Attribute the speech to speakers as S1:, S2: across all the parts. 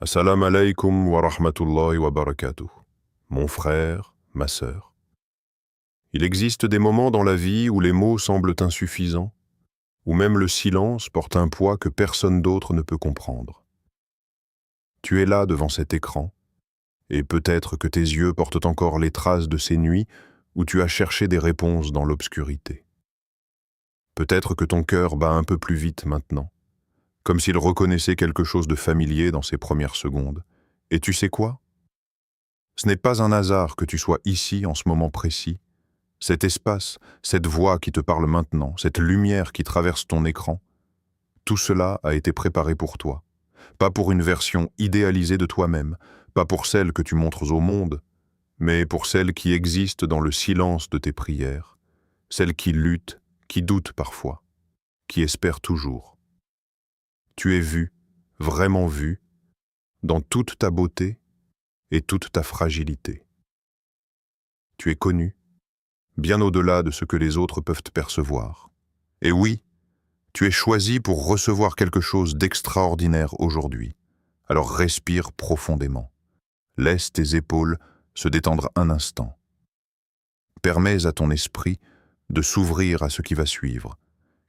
S1: Assalamu alaikum wa rahmatullahi wa barakatuh. Mon frère, ma sœur. Il existe des moments dans la vie où les mots semblent insuffisants, où même le silence porte un poids que personne d'autre ne peut comprendre. Tu es là devant cet écran, et peut-être que tes yeux portent encore les traces de ces nuits où tu as cherché des réponses dans l'obscurité. Peut-être que ton cœur bat un peu plus vite maintenant, comme s'il reconnaissait quelque chose de familier dans ses premières secondes. Et tu sais quoi? Ce n'est pas un hasard que tu sois ici en ce moment précis. Cet espace, cette voix qui te parle maintenant, cette lumière qui traverse ton écran, tout cela a été préparé pour toi. Pas pour une version idéalisée de toi-même, pas pour celle que tu montres au monde, mais pour celle qui existe dans le silence de tes prières, celle qui lutte, qui doute parfois, qui espère toujours. Tu es vu, vraiment vu, dans toute ta beauté et toute ta fragilité. Tu es connu, bien au-delà de ce que les autres peuvent percevoir. Et oui, tu es choisi pour recevoir quelque chose d'extraordinaire aujourd'hui. Alors respire profondément. Laisse tes épaules se détendre un instant. Permets à ton esprit de s'ouvrir à ce qui va suivre,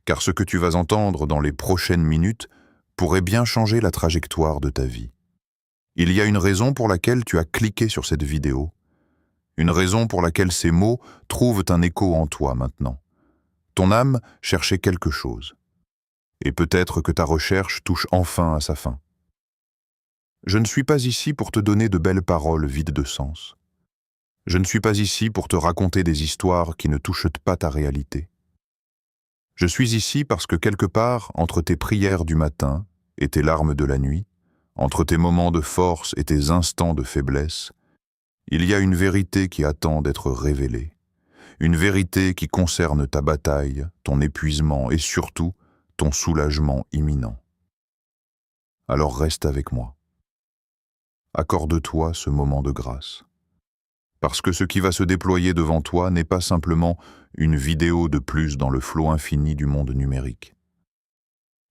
S1: car ce que tu vas entendre dans les prochaines minutes pourrait bien changer la trajectoire de ta vie. Il y a une raison pour laquelle tu as cliqué sur cette vidéo, une raison pour laquelle ces mots trouvent un écho en toi maintenant. Ton âme cherchait quelque chose, et peut-être que ta recherche touche enfin à sa fin. Je ne suis pas ici pour te donner de belles paroles vides de sens. Je ne suis pas ici pour te raconter des histoires qui ne touchent pas ta réalité. Je suis ici parce que quelque part, entre tes prières du matin et tes larmes de la nuit, entre tes moments de force et tes instants de faiblesse, il y a une vérité qui attend d'être révélée. Une vérité qui concerne ta bataille, ton épuisement et surtout ton soulagement imminent. Alors reste avec moi. Accorde-toi ce moment de grâce. Parce que ce qui va se déployer devant toi n'est pas simplement une vidéo de plus dans le flot infini du monde numérique.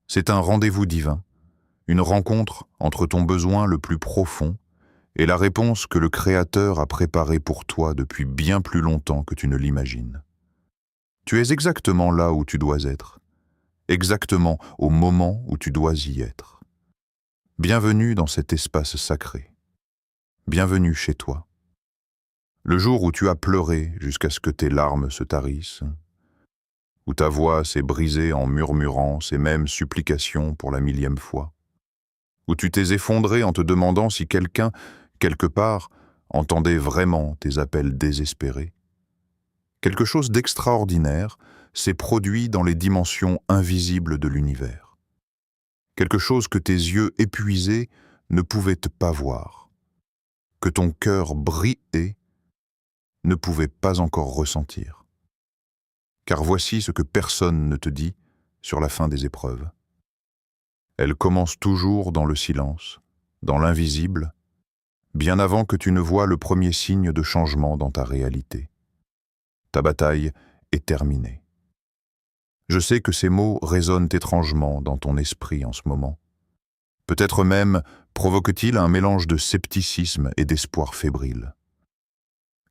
S1: C'est un rendez-vous divin, une rencontre entre ton besoin le plus profond et la réponse que le Créateur a préparée pour toi depuis bien plus longtemps que tu ne l'imagines. Tu es exactement là où tu dois être, exactement au moment où tu dois y être. Bienvenue dans cet espace sacré. Bienvenue chez toi. Le jour où tu as pleuré jusqu'à ce que tes larmes se tarissent, où ta voix s'est brisée en murmurant ces mêmes supplications pour la 1000e fois, où tu t'es effondré en te demandant si quelqu'un, quelque part, entendait vraiment tes appels désespérés. Quelque chose d'extraordinaire s'est produit dans les dimensions invisibles de l'univers. Quelque chose que tes yeux épuisés ne pouvaient pas voir, que ton cœur brisé ne pouvait pas encore ressentir. Car voici ce que personne ne te dit sur la fin des épreuves. Elle commence toujours dans le silence, dans l'invisible, bien avant que tu ne vois le premier signe de changement dans ta réalité. Ta bataille est terminée. Je sais que ces mots résonnent étrangement dans ton esprit en ce moment. Peut-être même provoquent-ils un mélange de scepticisme et d'espoir fébrile.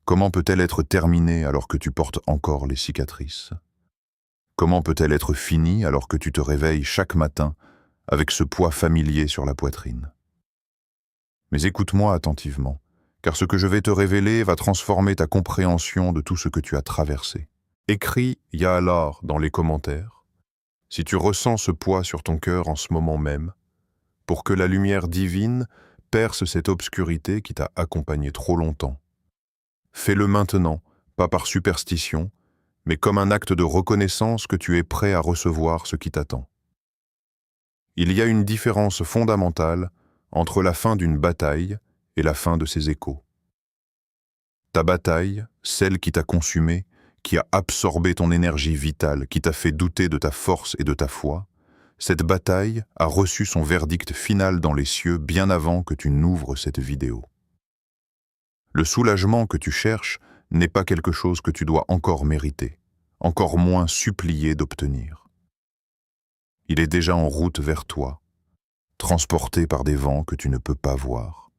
S1: Comment peut-elle être terminée alors que tu portes encore les cicatrices? Comment peut-elle être finie alors que tu te réveilles chaque matin avec ce poids familier sur la poitrine? Mais écoute-moi attentivement, car ce que je vais te révéler va transformer ta compréhension de tout ce que tu as traversé. Écris « Ya Allah » dans les commentaires, si tu ressens ce poids sur ton cœur en ce moment même, pour que la lumière divine perce cette obscurité qui t'a accompagné trop longtemps. Fais-le maintenant, pas par superstition, mais comme un acte de reconnaissance que tu es prêt à recevoir ce qui t'attend. Il y a une différence fondamentale entre la fin d'une bataille et la fin de ses échos. Ta bataille, celle qui t'a consumé, qui a absorbé ton énergie vitale, qui t'a fait douter de ta force et de ta foi, cette bataille a reçu son verdict final dans les cieux bien avant que tu n'ouvres cette vidéo. Le soulagement que tu cherches n'est pas quelque chose que tu dois encore mériter, encore moins supplier d'obtenir. Il est déjà en route vers toi, transporté par des vents que tu ne peux pas voir,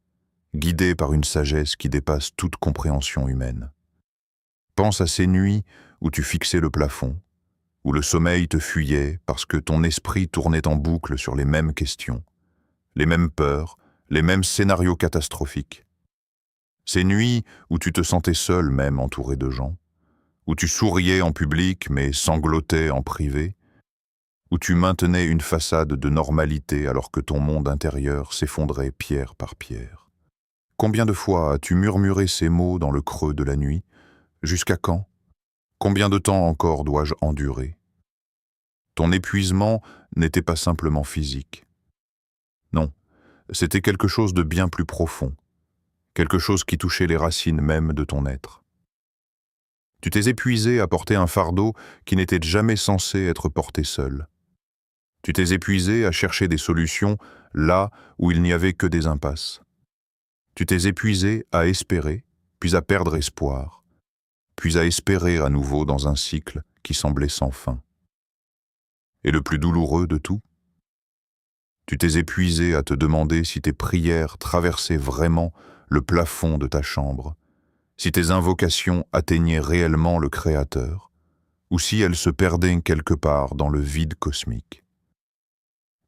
S1: guidé par une sagesse qui dépasse toute compréhension humaine. Pense à ces nuits où tu fixais le plafond, où le sommeil te fuyait parce que ton esprit tournait en boucle sur les mêmes questions, les mêmes peurs, les mêmes scénarios catastrophiques. Ces nuits où tu te sentais seul même entouré de gens, où tu souriais en public mais sanglotais en privé, où tu maintenais une façade de normalité alors que ton monde intérieur s'effondrait pierre par pierre. Combien de fois as-tu murmuré ces mots dans le creux de la nuit? Jusqu'à quand? Combien de temps encore dois-je endurer? Ton épuisement n'était pas simplement physique. Non, c'était quelque chose de bien plus profond, quelque chose qui touchait les racines même de ton être. Tu t'es épuisé à porter un fardeau qui n'était jamais censé être porté seul. Tu t'es épuisé à chercher des solutions là où il n'y avait que des impasses. Tu t'es épuisé à espérer, puis à perdre espoir, puis à espérer à nouveau dans un cycle qui semblait sans fin. Et le plus douloureux de tout, tu t'es épuisé à te demander si tes prières traversaient vraiment le plafond de ta chambre, si tes invocations atteignaient réellement le Créateur, ou si elles se perdaient quelque part dans le vide cosmique.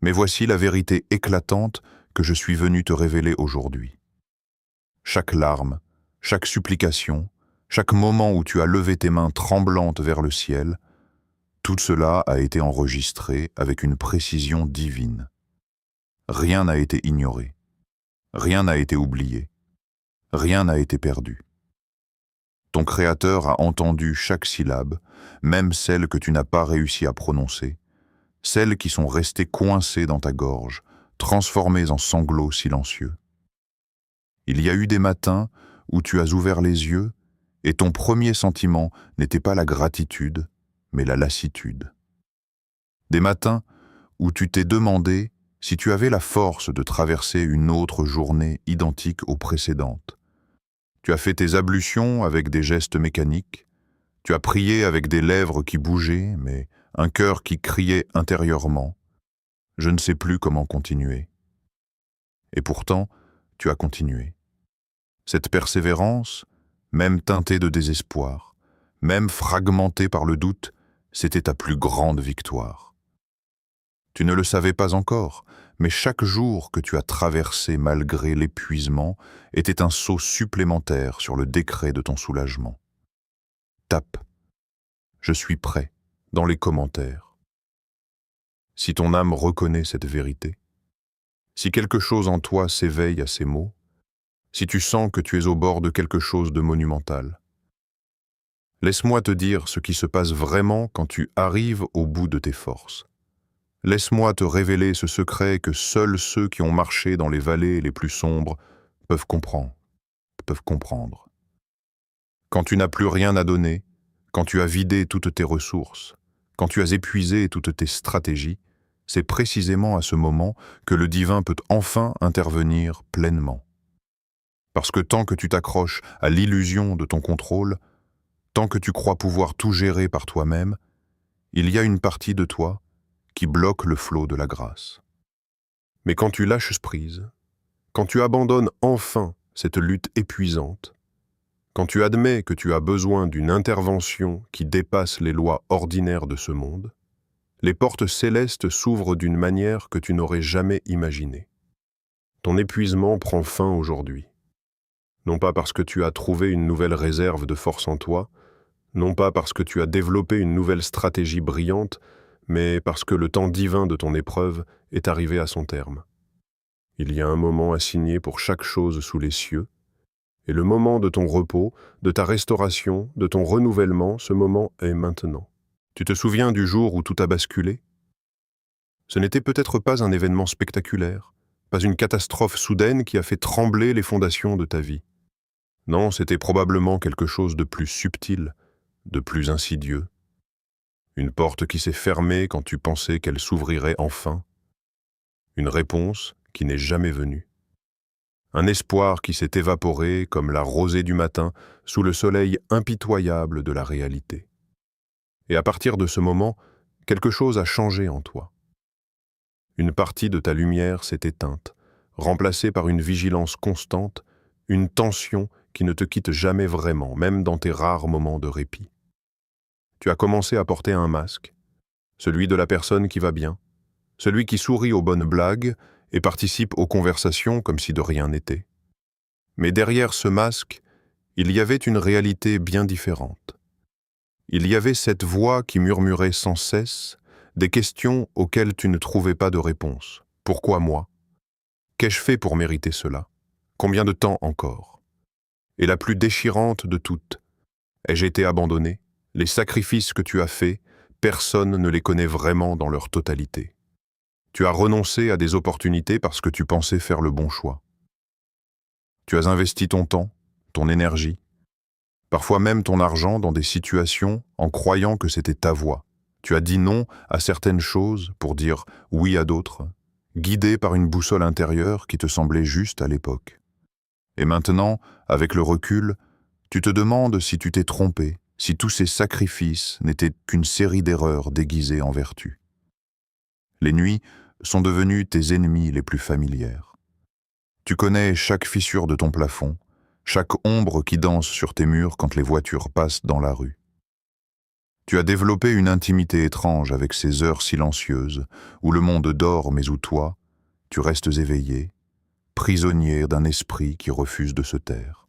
S1: Mais voici la vérité éclatante que je suis venu te révéler aujourd'hui. Chaque larme, chaque supplication, chaque moment où tu as levé tes mains tremblantes vers le ciel, tout cela a été enregistré avec une précision divine. Rien n'a été ignoré, rien n'a été oublié, rien n'a été perdu. Ton Créateur a entendu chaque syllabe, même celles que tu n'as pas réussi à prononcer, celles qui sont restées coincées dans ta gorge, transformées en sanglots silencieux. Il y a eu des matins où tu as ouvert les yeux et ton premier sentiment n'était pas la gratitude, mais la lassitude. Des matins où tu t'es demandé si tu avais la force de traverser une autre journée identique aux précédentes. Tu as fait tes ablutions avec des gestes mécaniques, tu as prié avec des lèvres qui bougeaient, mais un cœur qui criait intérieurement. Je ne sais plus comment continuer. Et pourtant, tu as continué. Cette persévérance, même teintée de désespoir, même fragmentée par le doute, c'était ta plus grande victoire. Tu ne le savais pas encore, mais chaque jour que tu as traversé malgré l'épuisement était un saut supplémentaire sur le décret de ton soulagement. Tape « Je suis prêt » dans les commentaires. Si ton âme reconnaît cette vérité, si quelque chose en toi s'éveille à ces mots, si tu sens que tu es au bord de quelque chose de monumental, laisse-moi te dire ce qui se passe vraiment quand tu arrives au bout de tes forces. Laisse-moi te révéler ce secret que seuls ceux qui ont marché dans les vallées les plus sombres peuvent comprendre. Quand tu n'as plus rien à donner, quand tu as vidé toutes tes ressources, quand tu as épuisé toutes tes stratégies, c'est précisément à ce moment que le divin peut enfin intervenir pleinement. Parce que tant que tu t'accroches à l'illusion de ton contrôle, tant que tu crois pouvoir tout gérer par toi-même, il y a une partie de toi qui bloque le flot de la grâce. Mais quand tu lâches prise, quand tu abandonnes enfin cette lutte épuisante, quand tu admets que tu as besoin d'une intervention qui dépasse les lois ordinaires de ce monde, les portes célestes s'ouvrent d'une manière que tu n'aurais jamais imaginée. Ton épuisement prend fin aujourd'hui. Non pas parce que tu as trouvé une nouvelle réserve de force en toi, non pas parce que tu as développé une nouvelle stratégie brillante, mais parce que le temps divin de ton épreuve est arrivé à son terme. Il y a un moment assigné pour chaque chose sous les cieux, et le moment de ton repos, de ta restauration, de ton renouvellement, ce moment est maintenant. Tu te souviens du jour où tout a basculé? Ce n'était peut-être pas un événement spectaculaire, pas une catastrophe soudaine qui a fait trembler les fondations de ta vie. Non, c'était probablement quelque chose de plus subtil, de plus insidieux. Une porte qui s'est fermée quand tu pensais qu'elle s'ouvrirait enfin. Une réponse qui n'est jamais venue. Un espoir qui s'est évaporé comme la rosée du matin sous le soleil impitoyable de la réalité. Et à partir de ce moment, quelque chose a changé en toi.
S2: Une partie de ta lumière s'est éteinte, remplacée par une vigilance constante, une tension qui ne te quitte jamais vraiment, même dans tes rares moments de répit. Tu as commencé à porter un masque, celui de la personne qui va bien, celui qui sourit aux bonnes blagues et participe aux conversations comme si de rien n'était. Mais derrière ce masque, il y avait une réalité bien différente. Il y avait cette voix qui murmurait sans cesse des questions auxquelles tu ne trouvais pas de réponse. Pourquoi moi? Qu'ai-je fait pour mériter cela? Combien de temps encore? Et la plus déchirante de toutes, ai-je été abandonné? Les sacrifices que tu as faits, personne ne les connaît vraiment dans leur totalité. Tu as renoncé à des opportunités parce que tu pensais faire le bon choix. Tu as investi ton temps, ton énergie, parfois même ton argent dans des situations en croyant que c'était ta voie. Tu as dit non à certaines choses pour dire oui à d'autres, guidé par une boussole intérieure qui te semblait juste à l'époque. Et maintenant, avec le recul, tu te demandes si tu t'es trompé, si tous ces sacrifices n'étaient qu'une série d'erreurs déguisées en vertu. Les nuits sont devenues tes ennemis les plus familières. Tu connais chaque fissure de ton plafond, chaque ombre qui danse sur tes murs quand les voitures passent dans la rue. Tu as développé une intimité étrange avec ces heures silencieuses où le monde dort mais où toi, tu restes éveillé, prisonnier d'un esprit qui refuse de se taire.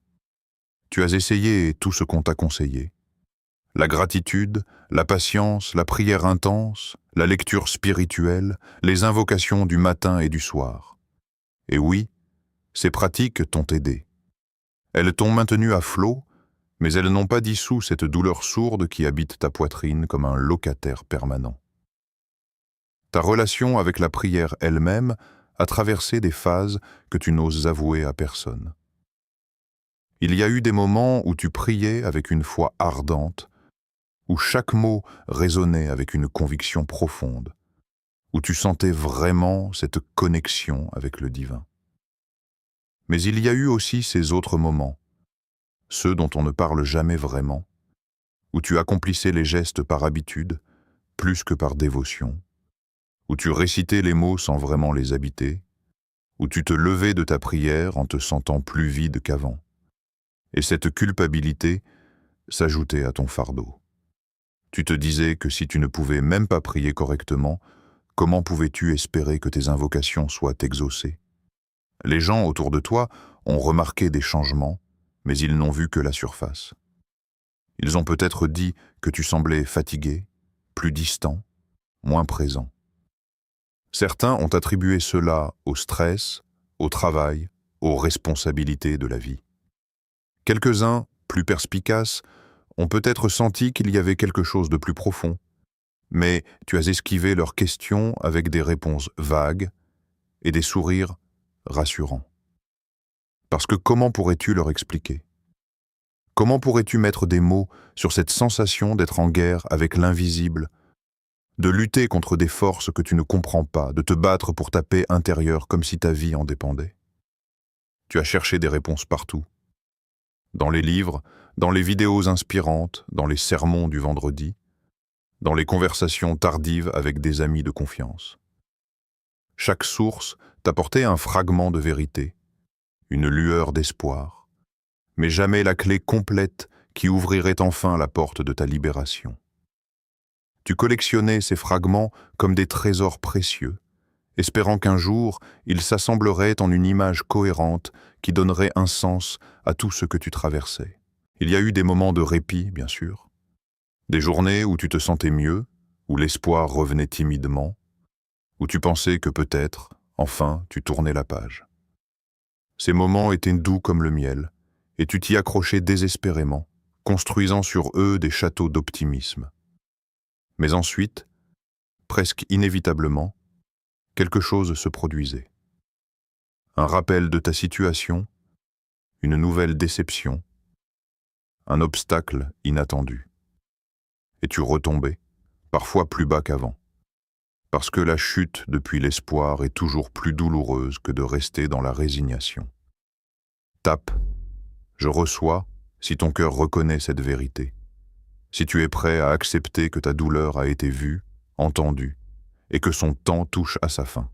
S2: Tu as essayé tout ce qu'on t'a conseillé. La gratitude, la patience, la prière intense, la lecture spirituelle, les invocations du matin et du soir. Et oui, ces pratiques t'ont aidé. Elles t'ont maintenu à flot, mais elles n'ont pas dissous cette douleur sourde qui habite ta poitrine comme un locataire permanent. Ta relation avec la prière elle-même a traversé des phases que tu n'oses avouer à personne. Il y a eu des moments où tu priais avec une foi ardente, où chaque mot résonnait avec une conviction profonde, où tu sentais vraiment cette connexion avec le divin. Mais il y a eu aussi ces autres moments, ceux dont on ne parle jamais vraiment, où tu accomplissais les gestes par habitude, plus que par dévotion, où tu récitais les mots sans vraiment les habiter, où tu te levais de ta prière en te sentant plus vide qu'avant. Et cette culpabilité s'ajoutait à ton fardeau. Tu te disais que si tu ne pouvais même pas prier correctement, comment pouvais-tu espérer que tes invocations soient exaucées? Les gens autour de toi ont remarqué des changements, mais ils n'ont vu que la surface. Ils ont peut-être dit que tu semblais fatigué, plus distant, moins présent. Certains ont attribué cela au stress, au travail, aux responsabilités de la vie. Quelques-uns, plus perspicaces, ont peut-être senti qu'il y avait quelque chose de plus profond, mais tu as esquivé leurs questions avec des réponses vagues et des sourires rassurants. Parce que comment pourrais-tu leur expliquer? Comment pourrais-tu mettre des mots sur cette sensation d'être en guerre avec l'invisible, de lutter contre des forces que tu ne comprends pas, de te battre pour ta paix intérieure comme si ta vie en dépendait? Tu as cherché des réponses partout. Dans les livres, dans les vidéos inspirantes, dans les sermons du vendredi, dans les conversations tardives avec des amis de confiance. Chaque source t'apportait un fragment de vérité, une lueur d'espoir, mais jamais la clé complète qui ouvrirait enfin la porte de ta libération. Tu collectionnais ces fragments comme des trésors précieux, espérant qu'un jour, ils s'assembleraient en une image cohérente qui donnerait un sens à tout ce que tu traversais. Il y a eu des moments de répit, bien sûr, des journées où tu te sentais mieux, où l'espoir revenait timidement, où tu pensais que peut-être, enfin, tu tournais la page. Ces moments étaient doux comme le miel, et tu t'y accrochais désespérément, construisant sur eux des châteaux d'optimisme. Mais ensuite, presque inévitablement, quelque chose se produisait. Un rappel de ta situation, une nouvelle déception, un obstacle inattendu. Et tu retombais, parfois plus bas qu'avant. Parce que la chute depuis l'espoir est toujours plus douloureuse que de rester dans la résignation. Tape, je reçois, si ton cœur reconnaît cette vérité, si tu es prêt à accepter que ta douleur a été vue, entendue, et que son temps touche à sa fin.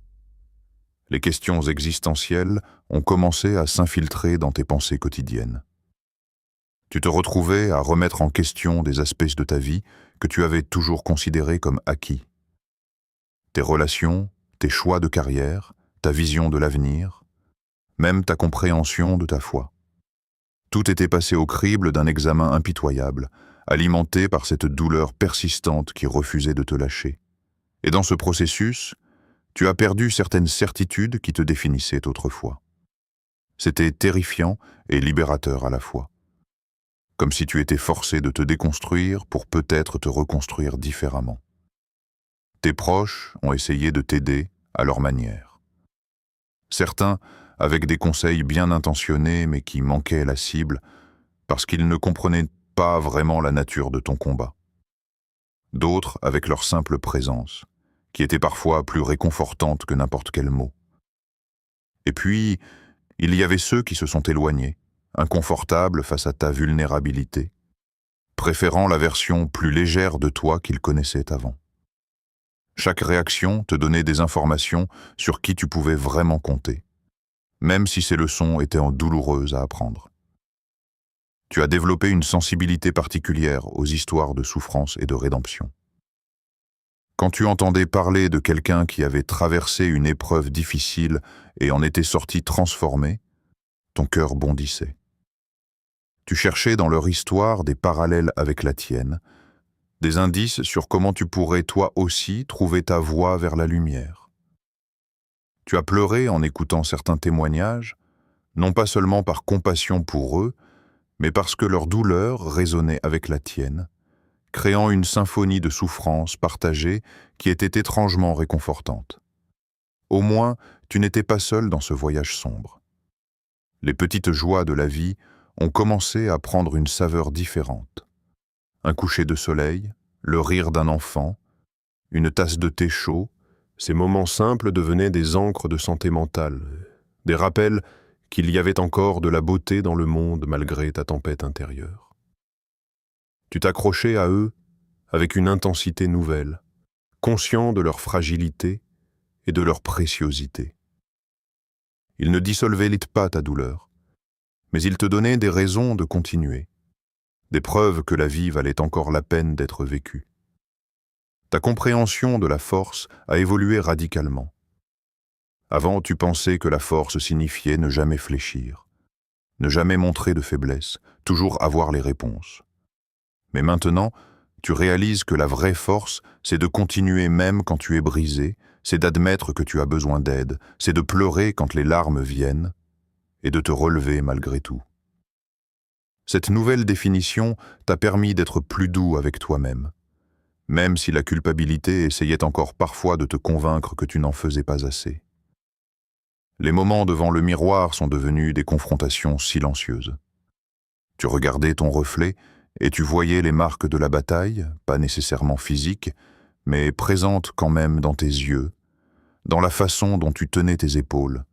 S1: Les questions existentielles ont commencé à s'infiltrer dans tes pensées quotidiennes. Tu te retrouvais à remettre en question des aspects de ta vie que tu avais toujours considérés comme acquis. Tes relations, tes choix de carrière, ta vision de l'avenir, même ta compréhension de ta foi. Tout était passé au crible d'un examen impitoyable, alimenté par cette douleur persistante qui refusait de te lâcher. Et dans ce processus, tu as perdu certaines certitudes qui te définissaient autrefois. C'était terrifiant et libérateur à la fois. Comme si tu étais forcé de te déconstruire pour peut-être te reconstruire différemment. Tes proches ont essayé de t'aider à leur manière. Certains avec des conseils bien intentionnés mais qui manquaient la cible parce qu'ils ne comprenaient pas vraiment la nature de ton combat. D'autres avec leur simple présence, qui était parfois plus réconfortante que n'importe quel mot. Et puis, il y avait ceux qui se sont éloignés, inconfortables face à ta vulnérabilité, préférant la version plus légère de toi qu'ils connaissaient avant. Chaque réaction te donnait des informations sur qui tu pouvais vraiment compter, même si ces leçons étaient douloureuses à apprendre. Tu as développé une sensibilité particulière aux histoires de souffrance et de rédemption. Quand tu entendais parler de quelqu'un qui avait traversé une épreuve difficile et en était sorti transformé, ton cœur bondissait. Tu cherchais dans leur histoire des parallèles avec la tienne, des indices sur comment tu pourrais toi aussi trouver ta voie vers la lumière. Tu as pleuré en écoutant certains témoignages, non pas seulement par compassion pour eux, mais parce que leur douleur résonnait avec la tienne, créant une symphonie de souffrances partagées qui était étrangement réconfortante. Au moins, tu n'étais pas seul dans ce voyage sombre. Les petites joies de la vie ont commencé à prendre une saveur différente. Un coucher de soleil, le rire d'un enfant, une tasse de thé chaud, ces moments simples devenaient des ancres de santé mentale, des rappels qu'il y avait encore de la beauté dans le monde malgré ta tempête intérieure. Tu t'accrochais à eux avec une intensité nouvelle, conscient de leur fragilité et de leur préciosité. Ils ne dissolvaient pas ta douleur, mais ils te donnaient des raisons de continuer, des preuves que la vie valait encore la peine d'être vécue. Ta compréhension de la force a évolué radicalement. Avant, tu pensais que la force signifiait ne jamais fléchir, ne jamais montrer de faiblesse, toujours avoir les réponses. Mais maintenant, tu réalises que la vraie force, c'est de continuer même quand tu es brisé, c'est d'admettre que tu as besoin d'aide, c'est de pleurer quand les larmes viennent, et de te relever malgré tout. Cette nouvelle définition t'a permis d'être plus doux avec toi-même, même si la culpabilité essayait encore parfois de te convaincre que tu n'en faisais pas assez. Les moments devant le miroir sont devenus des confrontations silencieuses. Tu regardais ton reflet et tu voyais les marques de la bataille, pas nécessairement physiques, mais présentes quand même dans tes yeux, dans la façon dont tu tenais tes épaules,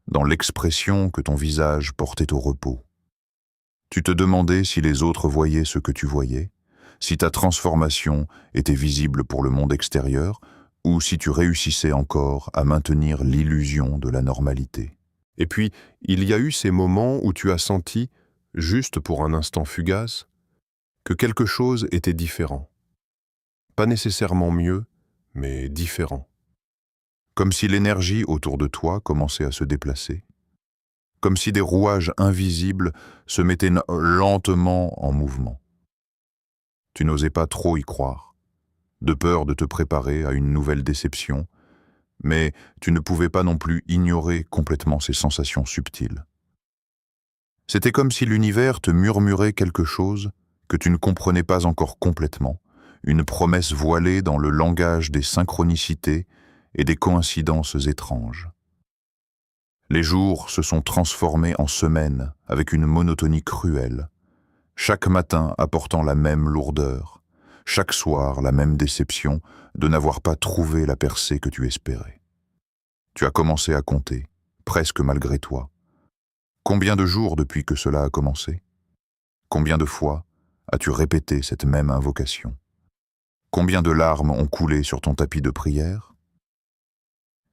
S1: dans l'expression que ton visage portait au repos. Tu te demandais si les autres voyaient ce que tu voyais, si ta transformation était visible pour le monde extérieur, ou si tu réussissais encore à maintenir l'illusion de la normalité. Et puis, il y a eu ces moments où tu as senti, juste pour un instant fugace, que quelque chose était différent. Pas nécessairement mieux, mais différent. Comme si l'énergie autour de toi commençait à se déplacer. Comme si des rouages invisibles se mettaient lentement en mouvement. Tu n'osais pas trop y croire, de peur de te préparer à une nouvelle déception, mais tu ne pouvais pas non plus ignorer complètement ces sensations subtiles. C'était comme si l'univers te murmurait quelque chose que tu ne comprenais pas encore complètement, une promesse voilée dans le langage des synchronicités et des coïncidences étranges. Les jours se sont transformés en semaines avec une monotonie cruelle, chaque matin apportant la même lourdeur, chaque soir la même déception de n'avoir pas trouvé la percée que tu espérais. Tu as commencé à compter, presque malgré toi. Combien de jours depuis que cela a commencé? Combien de fois as-tu répété cette même invocation? Combien de larmes ont coulé sur ton tapis de prière?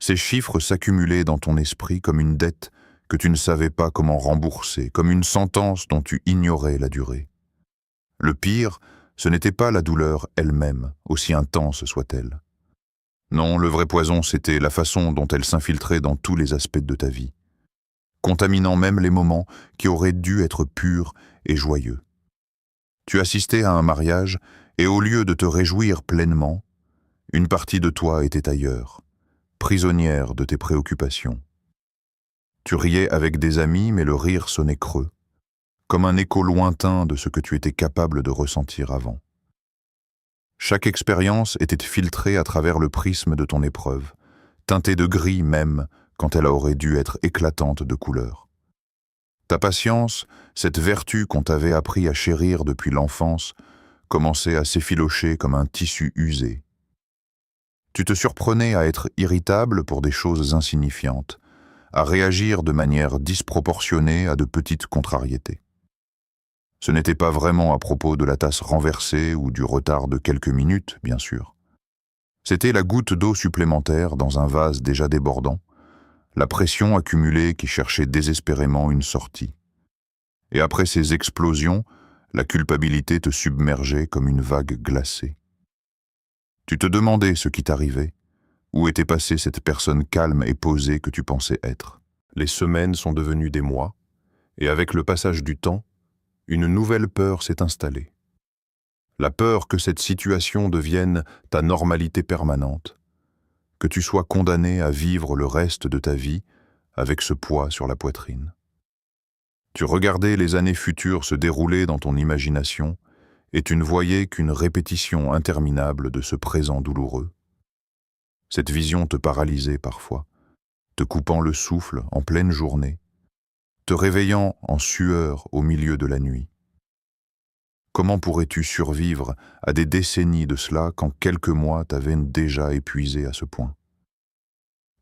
S1: Ces chiffres s'accumulaient dans ton esprit comme une dette que tu ne savais pas comment rembourser, comme une sentence dont tu ignorais la durée. Le pire, ce n'était pas la douleur elle-même, aussi intense soit-elle. Non, le vrai poison, c'était la façon dont elle s'infiltrait dans tous les aspects de ta vie, contaminant même les moments qui auraient dû être purs et joyeux. Tu assistais à un mariage et au lieu de te réjouir pleinement, une partie de toi était ailleurs, prisonnière de tes préoccupations. Tu riais avec des amis, mais le rire sonnait creux, comme un écho lointain de ce que tu étais capable de ressentir avant. Chaque expérience était filtrée à travers le prisme de ton épreuve, teintée de gris même quand elle aurait dû être éclatante de couleurs. Ta patience, cette vertu qu'on t'avait appris à chérir depuis l'enfance, commençait à s'effilocher comme un tissu usé. Tu te surprenais à être irritable pour des choses insignifiantes, à réagir de manière disproportionnée à de petites contrariétés. Ce n'était pas vraiment à propos de la tasse renversée ou du retard de quelques minutes, bien sûr. C'était la goutte d'eau supplémentaire dans un vase déjà débordant, la pression accumulée qui cherchait désespérément une sortie. Et après ces explosions, la culpabilité te submergeait comme une vague glacée. Tu te demandais ce qui t'arrivait, où était passée cette personne calme et posée que tu pensais être. Les semaines sont devenues des mois, et avec le passage du temps, une nouvelle peur s'est installée. La peur que cette situation devienne ta normalité permanente, que tu sois condamné à vivre le reste de ta vie avec ce poids sur la poitrine. Tu regardais les années futures se dérouler dans ton imagination et tu ne voyais qu'une répétition interminable de ce présent douloureux. Cette vision te paralysait parfois, te coupant le souffle en pleine journée, te réveillant en sueur au milieu de la nuit. Comment pourrais-tu survivre à des décennies de cela quand quelques mois t'avaient déjà épuisé à ce point?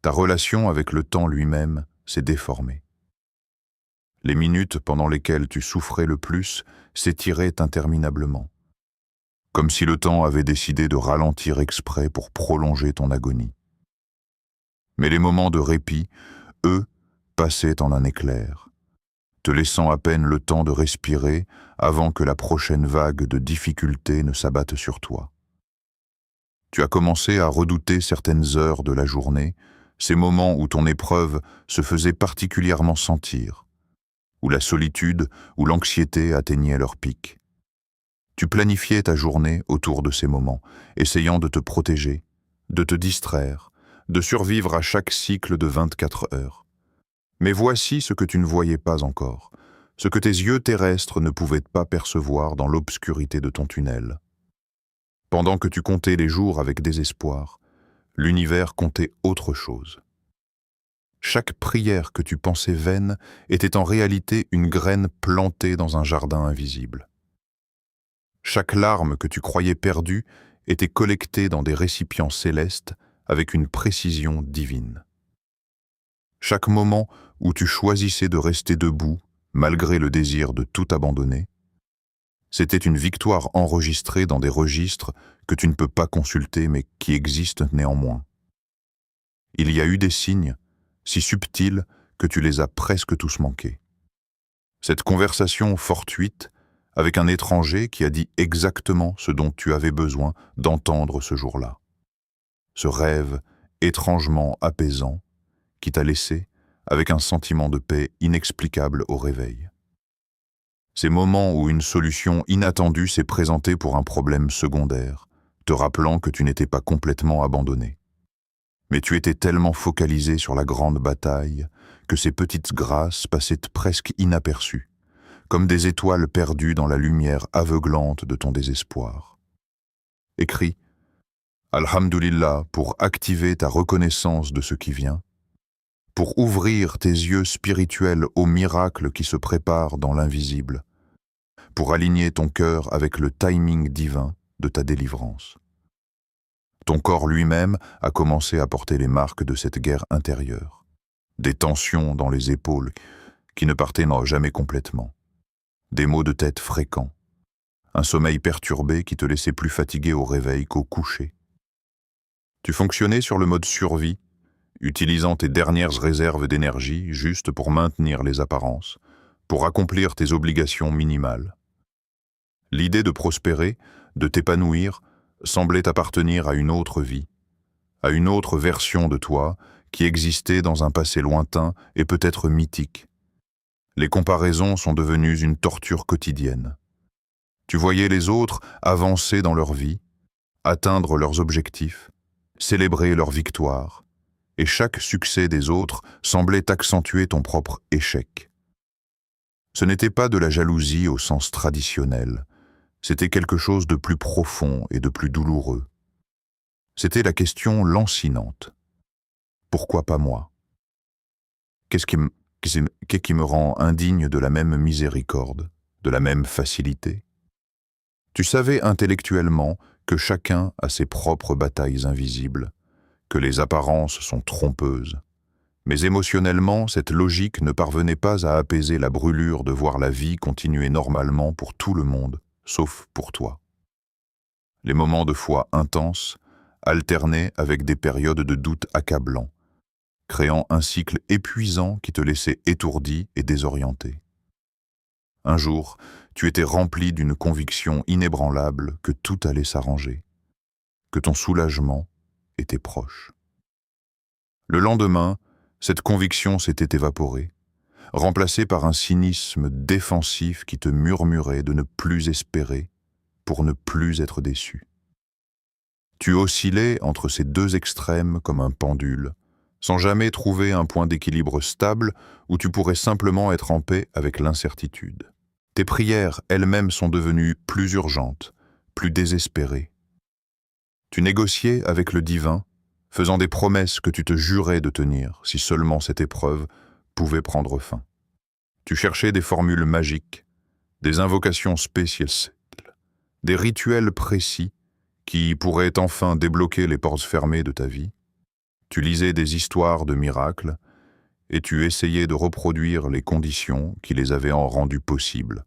S1: Ta relation avec le temps lui-même s'est déformée. Les minutes pendant lesquelles tu souffrais le plus s'étiraient interminablement, comme si le temps avait décidé de ralentir exprès pour prolonger ton agonie. Mais les moments de répit, eux, passaient en un éclair, te laissant à peine le temps de respirer avant que la prochaine vague de difficultés ne s'abatte sur toi. Tu as commencé à redouter certaines heures de la journée, ces moments où ton épreuve se faisait particulièrement sentir, où la solitude ou l'anxiété atteignaient leur pic. Tu planifiais ta journée autour de ces moments, essayant de te protéger, de te distraire, de survivre à chaque cycle de 24 heures. Mais voici ce que tu ne voyais pas encore, ce que tes yeux terrestres ne pouvaient pas percevoir dans l'obscurité de ton tunnel. Pendant que tu comptais les jours avec désespoir, l'univers comptait autre chose. Chaque prière que tu pensais vaine était en réalité une graine plantée dans un jardin invisible. Chaque larme que tu croyais perdue était collectée dans des récipients célestes avec une précision divine. Chaque moment où tu choisissais de rester debout, malgré le désir de tout abandonner, c'était une victoire enregistrée dans des registres que tu ne peux pas consulter mais qui existent néanmoins. Il y a eu des signes, si subtils que tu les as presque tous manqués. Cette conversation fortuite avec un étranger qui a dit exactement ce dont tu avais besoin d'entendre ce jour-là. Ce rêve étrangement apaisant qui t'a laissé avec un sentiment de paix inexplicable au réveil. Ces moments où une solution inattendue s'est présentée pour un problème secondaire, te rappelant que tu n'étais pas complètement abandonné. Mais tu étais tellement focalisé sur la grande bataille que ces petites grâces passaient presque inaperçues, comme des étoiles perdues dans la lumière aveuglante de ton désespoir. Écris « Alhamdulillah » pour activer ta reconnaissance de ce qui vient, pour ouvrir tes yeux spirituels aux miracles qui se préparent dans l'invisible, pour aligner ton cœur avec le timing divin de ta délivrance. Ton corps lui-même a commencé à porter les marques de cette guerre intérieure, des tensions dans les épaules qui ne partaient jamais complètement, des maux de tête fréquents, un sommeil perturbé qui te laissait plus fatigué au réveil qu'au coucher. Tu fonctionnais sur le mode survie, utilisant tes dernières réserves d'énergie juste pour maintenir les apparences, pour accomplir tes obligations minimales. L'idée de prospérer, de t'épanouir, semblait appartenir à une autre vie, à une autre version de toi qui existait dans un passé lointain et peut-être mythique. Les comparaisons sont devenues une torture quotidienne. Tu voyais les autres avancer dans leur vie, atteindre leurs objectifs, célébrer leurs victoires, et chaque succès des autres semblait accentuer ton propre échec. Ce n'était pas de la jalousie au sens traditionnel, c'était quelque chose de plus profond et de plus douloureux. C'était la question lancinante. Pourquoi pas moi? Qu'est-ce qui me rend indigne de la même miséricorde, de la même facilité? Tu savais intellectuellement que chacun a ses propres batailles invisibles, que les apparences sont trompeuses. Mais émotionnellement, cette logique ne parvenait pas à apaiser la brûlure de voir la vie continuer normalement pour tout le monde, sauf pour toi. Les moments de foi intenses alternaient avec des périodes de doute accablants, créant un cycle épuisant qui te laissait étourdi et désorienté. Un jour, tu étais rempli d'une conviction inébranlable que tout allait s'arranger, que ton soulagement était proche. Le lendemain, cette conviction s'était évaporée, remplacée par un cynisme défensif qui te murmurait de ne plus espérer pour ne plus être déçu. Tu oscillais entre ces deux extrêmes comme un pendule, sans jamais trouver un point d'équilibre stable où tu pourrais simplement être en paix avec l'incertitude. Tes prières elles-mêmes sont devenues plus urgentes, plus désespérées. Tu négociais avec le divin, faisant des promesses que tu te jurais de tenir si seulement cette épreuve pouvait prendre fin. Tu cherchais des formules magiques, des invocations spéciales, des rituels précis qui pourraient enfin débloquer les portes fermées de ta vie. Tu lisais des histoires de miracles et tu essayais de reproduire les conditions qui les avaient rendues possibles,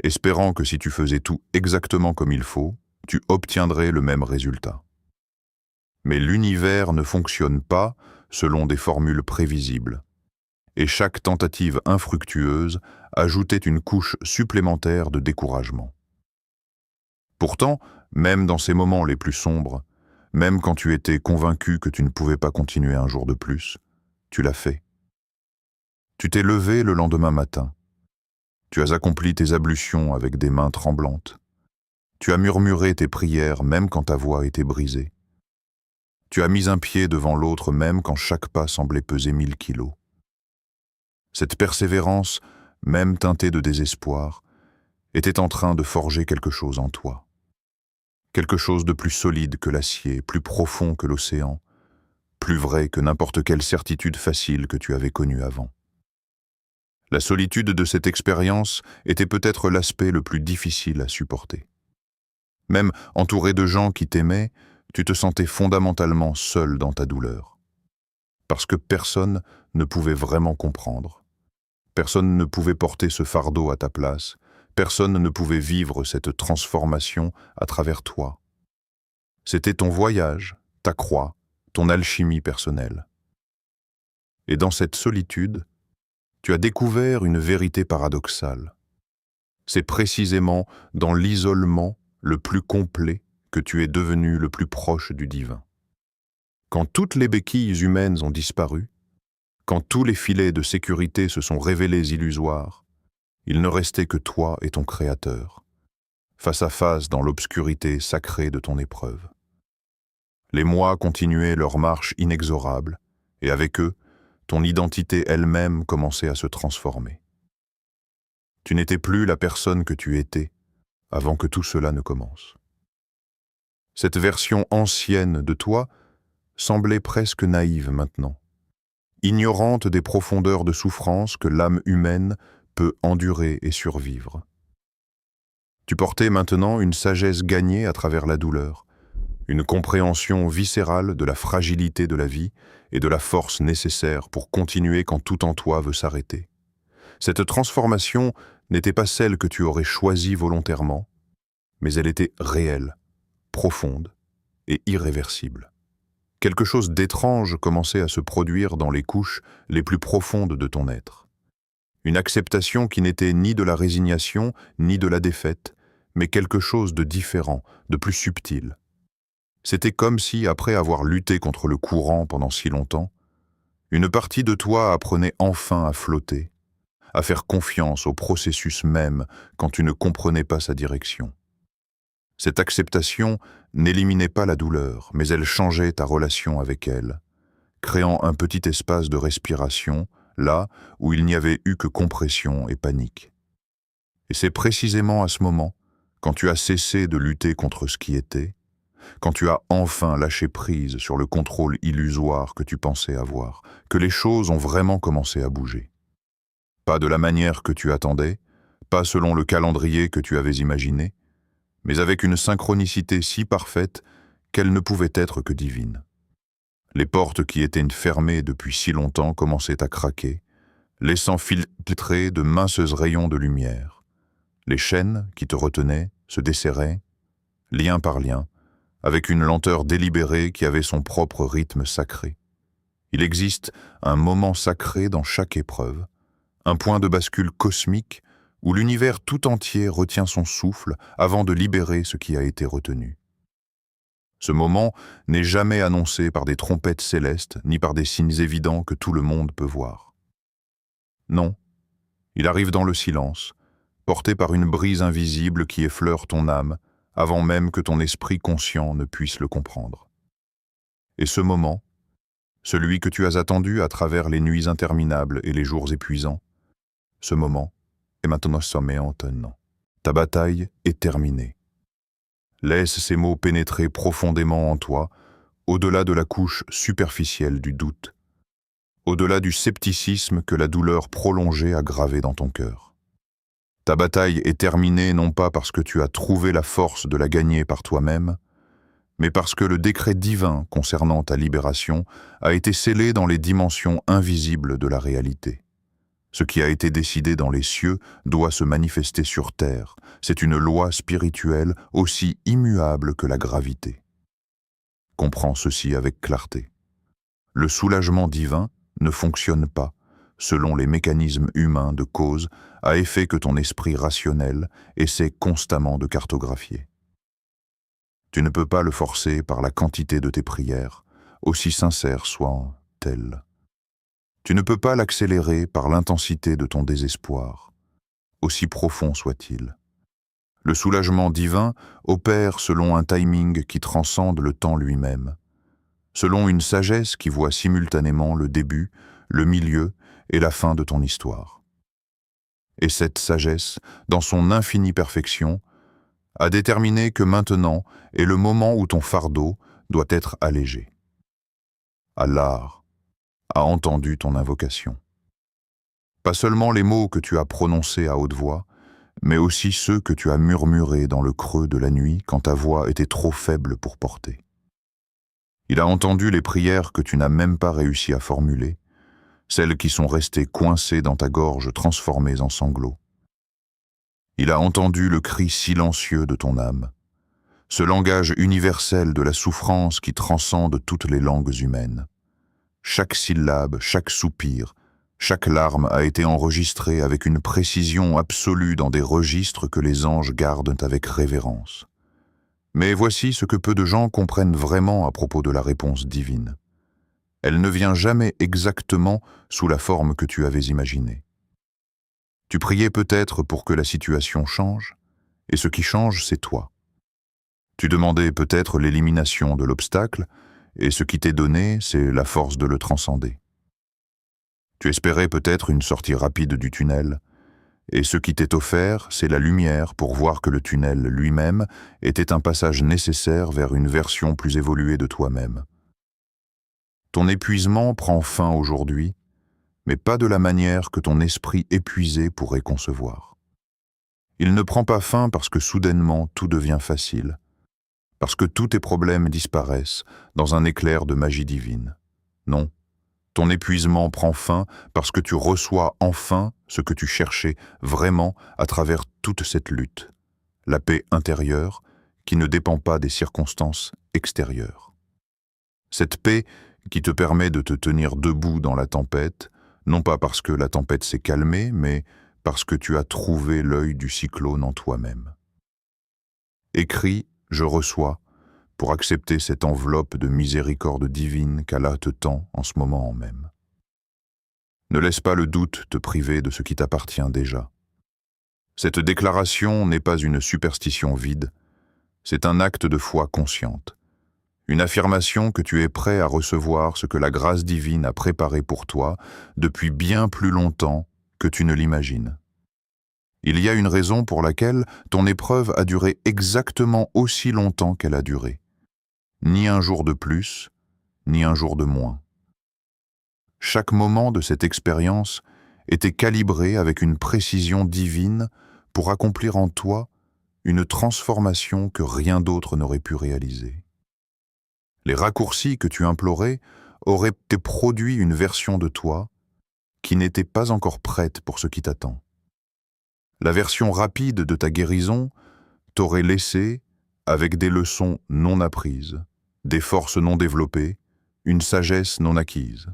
S1: espérant que si tu faisais tout exactement comme il faut, tu obtiendrais le même résultat. Mais l'univers ne fonctionne pas selon des formules prévisibles, et chaque tentative infructueuse ajoutait une couche supplémentaire de découragement. Pourtant, même dans ces moments les plus sombres, même quand tu étais convaincu que tu ne pouvais pas continuer un jour de plus, tu l'as fait. Tu t'es levé le lendemain matin. Tu as accompli tes ablutions avec des mains tremblantes. Tu as murmuré tes prières même quand ta voix était brisée. Tu as mis un pied devant l'autre même quand chaque pas semblait peser 1000 kilos. Cette persévérance, même teintée de désespoir, était en train de forger quelque chose en toi. Quelque chose de plus solide que l'acier, plus profond que l'océan, plus vrai que n'importe quelle certitude facile que tu avais connue avant. La solitude de cette expérience était peut-être l'aspect le plus difficile à supporter. Même entouré de gens qui t'aimaient, tu te sentais fondamentalement seul dans ta douleur. Parce que personne ne pouvait vraiment comprendre. Personne ne pouvait porter ce fardeau à ta place. Personne ne pouvait vivre cette transformation à travers toi. C'était ton voyage, ta croix, ton alchimie personnelle. Et dans cette solitude, tu as découvert une vérité paradoxale. C'est précisément dans l'isolement le plus complet que tu es devenu le plus proche du divin. Quand toutes les béquilles humaines ont disparu, quand tous les filets de sécurité se sont révélés illusoires, il ne restait que toi et ton Créateur, face à face dans l'obscurité sacrée de ton épreuve. Les mois continuaient leur marche inexorable, et avec eux, ton identité elle-même commençait à se transformer. Tu n'étais plus la personne que tu étais avant que tout cela ne commence. Cette version ancienne de toi semblait presque naïve maintenant, ignorante des profondeurs de souffrance que l'âme humaine peut endurer et survivre. Tu portais maintenant une sagesse gagnée à travers la douleur, une compréhension viscérale de la fragilité de la vie et de la force nécessaire pour continuer quand tout en toi veut s'arrêter. Cette transformation n'était pas celle que tu aurais choisie volontairement, mais elle était réelle, profonde et irréversible. Quelque chose d'étrange commençait à se produire dans les couches les plus profondes de ton être. Une acceptation qui n'était ni de la résignation, ni de la défaite, mais quelque chose de différent, de plus subtil. C'était comme si, après avoir lutté contre le courant pendant si longtemps, une partie de toi apprenait enfin à flotter, à faire confiance au processus même quand tu ne comprenais pas sa direction. Cette acceptation n'éliminait pas la douleur, mais elle changeait ta relation avec elle, créant un petit espace de respiration, là où il n'y avait eu que compression et panique. Et c'est précisément à ce moment, quand tu as cessé de lutter contre ce qui était, quand tu as enfin lâché prise sur le contrôle illusoire que tu pensais avoir, que les choses ont vraiment commencé à bouger. Pas de la manière que tu attendais, pas selon le calendrier que tu avais imaginé, mais avec une synchronicité si parfaite qu'elle ne pouvait être que divine. Les portes qui étaient fermées depuis si longtemps commençaient à craquer, laissant filtrer de minces rayons de lumière. Les chaînes qui te retenaient se desserraient, lien par lien, avec une lenteur délibérée qui avait son propre rythme sacré. Il existe un moment sacré dans chaque épreuve, un point de bascule cosmique où l'univers tout entier retient son souffle avant de libérer ce qui a été retenu. Ce moment n'est jamais annoncé par des trompettes célestes ni par des signes évidents que tout le monde peut voir. Non, il arrive dans le silence, porté par une brise invisible qui effleure ton âme avant même que ton esprit conscient ne puisse le comprendre. Et ce moment, celui que tu as attendu à travers les nuits interminables et les jours épuisants, ce moment est maintenant maintenant. Ta bataille est terminée. Laisse ces mots pénétrer profondément en toi, au-delà de la couche superficielle du doute, au-delà du scepticisme que la douleur prolongée a gravé dans ton cœur. Ta bataille est terminée non pas parce que tu as trouvé la force de la gagner par toi-même, mais parce que le décret divin concernant ta libération a été scellé dans les dimensions invisibles de la réalité. Ce qui a été décidé dans les cieux doit se manifester sur terre. C'est une loi spirituelle aussi immuable que la gravité. Comprends ceci avec clarté. Le soulagement divin ne fonctionne pas, selon les mécanismes humains de cause à effet que ton esprit rationnel essaie constamment de cartographier. Tu ne peux pas le forcer par la quantité de tes prières, aussi sincères soient-elles. Tu ne peux pas l'accélérer par l'intensité de ton désespoir, aussi profond soit-il. Le soulagement divin opère selon un timing qui transcende le temps lui-même, selon une sagesse qui voit simultanément le début, le milieu et la fin de ton histoire. Et cette sagesse, dans son infinie perfection, a déterminé que maintenant est le moment où ton fardeau doit être allégé. Allah a entendu ton invocation. Pas seulement les mots que tu as prononcés à haute voix, mais aussi ceux que tu as murmurés dans le creux de la nuit quand ta voix était trop faible pour porter. Il a entendu les prières que tu n'as même pas réussi à formuler, celles qui sont restées coincées dans ta gorge transformées en sanglots. Il a entendu le cri silencieux de ton âme, ce langage universel de la souffrance qui transcende toutes les langues humaines. Chaque syllabe, chaque soupir, chaque larme a été enregistrée avec une précision absolue dans des registres que les anges gardent avec révérence. Mais voici ce que peu de gens comprennent vraiment à propos de la réponse divine. Elle ne vient jamais exactement sous la forme que tu avais imaginée. Tu priais peut-être pour que la situation change, et ce qui change, c'est toi. Tu demandais peut-être l'élimination de l'obstacle, et ce qui t'est donné, c'est la force de le transcender. Tu espérais peut-être une sortie rapide du tunnel, et ce qui t'est offert, c'est la lumière pour voir que le tunnel lui-même était un passage nécessaire vers une version plus évoluée de toi-même. Ton épuisement prend fin aujourd'hui, mais pas de la manière que ton esprit épuisé pourrait concevoir. Il ne prend pas fin parce que soudainement tout devient facile, parce que tous tes problèmes disparaissent dans un éclair de magie divine. Non, ton épuisement prend fin parce que tu reçois enfin ce que tu cherchais vraiment à travers toute cette lutte, la paix intérieure qui ne dépend pas des circonstances extérieures. Cette paix qui te permet de te tenir debout dans la tempête, non pas parce que la tempête s'est calmée, mais parce que tu as trouvé l'œil du cyclone en toi-même. Écris « Je reçois » pour accepter cette enveloppe de miséricorde divine qu'Allah te tend en ce moment même. Ne laisse pas le doute te priver de ce qui t'appartient déjà. Cette déclaration n'est pas une superstition vide, c'est un acte de foi consciente, une affirmation que tu es prêt à recevoir ce que la grâce divine a préparé pour toi depuis bien plus longtemps que tu ne l'imagines. Il y a une raison pour laquelle ton épreuve a duré exactement aussi longtemps qu'elle a duré. Ni un jour de plus, ni un jour de moins. Chaque moment de cette expérience était calibré avec une précision divine pour accomplir en toi une transformation que rien d'autre n'aurait pu réaliser. Les raccourcis que tu implorais auraient produit une version de toi qui n'était pas encore prête pour ce qui t'attend. La version rapide de ta guérison t'aurait laissé avec des leçons non apprises, des forces non développées, une sagesse non acquise.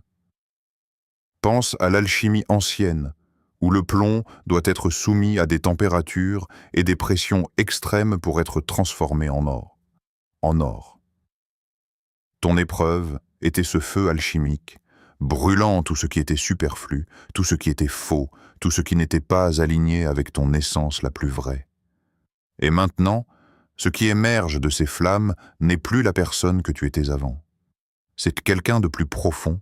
S1: Pense à l'alchimie ancienne, où le plomb doit être soumis à des températures et des pressions extrêmes pour être transformé en or. En or. Ton épreuve était ce feu alchimique, brûlant tout ce qui était superflu, tout ce qui était faux, tout ce qui n'était pas aligné avec ton essence la plus vraie. Et maintenant, ce qui émerge de ces flammes n'est plus la personne que tu étais avant. C'est quelqu'un de plus profond,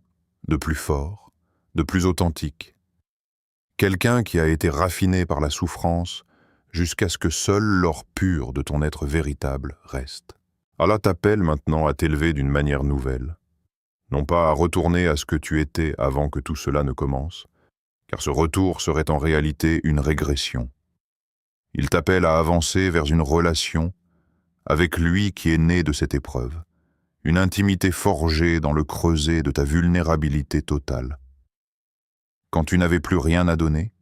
S1: de plus fort, de plus authentique. Quelqu'un qui a été raffiné par la souffrance jusqu'à ce que seul l'or pur de ton être véritable reste. Allah t'appelle maintenant à t'élever d'une manière nouvelle. Non pas à retourner à ce que tu étais avant que tout cela ne commence, car ce retour serait en réalité une régression. Il t'appelle à avancer vers une relation avec lui qui est né de cette épreuve, une intimité forgée dans le creuset de ta vulnérabilité totale. Quand tu n'avais plus rien à donner,